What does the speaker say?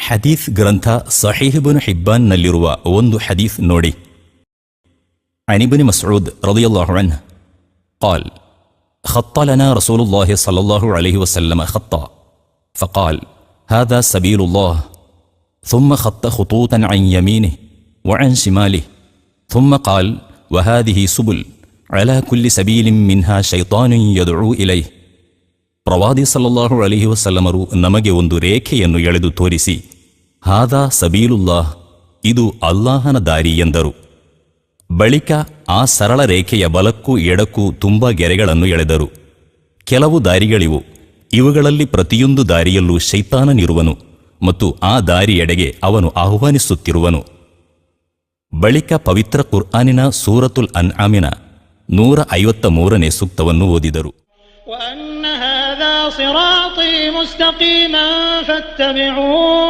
ಹದೀಸ್ ಗ್ರಂಥ ಸಹೀಹ್ ಇಬ್ನ್ ಹಿಬ್ಬಾನ್ನಲ್ಲಿರುವ ಒಂದು ಹದೀಸ್ ನೋಡಿ. عن ابن مسعود رضي الله عنه قال خط لنا رسول الله صلى الله عليه وسلم خطا فقال هذا سبيل الله ثم خط خطوطا عن يمينه وعن شماله ثم قال وهذه سبل على كل سبيل منها شيطان يدعو إليه. ಪ್ರವಾದಿ ಸಲ್ಲಲ್ಲಾಹು ಅಲೈಹಿ ವಸಲ್ಲಮರು ನಮಗೆ ಒಂದು ರೇಖೆಯನ್ನು ಎಳೆದು ತೋರಿಸಿ, ಹಾದಾ ಸಬೀಲುಲ್ಲಾಹ್, ಇದು ಅಲ್ಲಾಹನ ದಾರಿ ಎಂದರು. ಬಳಿಕ ಆ ಸರಳ ರೇಖೆಯ ಬಲಕ್ಕೂ ಎಡಕ್ಕೂ ತುಂಬಾ ಗೆರೆಗಳನ್ನು ಎಳೆದರು. ಕೆಲವು ದಾರಿಗಳಿವು, ಇವುಗಳಲ್ಲಿ ಪ್ರತಿಯೊಂದು ದಾರಿಯಲ್ಲೂ ಶೈತಾನನಿರುವನು ಮತ್ತು ಆ ದಾರಿಯೆಡೆಗೆ ಅವನು ಆಹ್ವಾನಿಸುತ್ತಿರುವನು. ಬಳಿಕ ಪವಿತ್ರ ಕುರ್ಆನಿನ ಸೂರತುಲ್ ಅನ್ಆಮಿನ 153ನೇ ಸೂಕ್ತವನ್ನು ಓದಿದರು. وأن هذا صراطي مستقيما فاتبعوه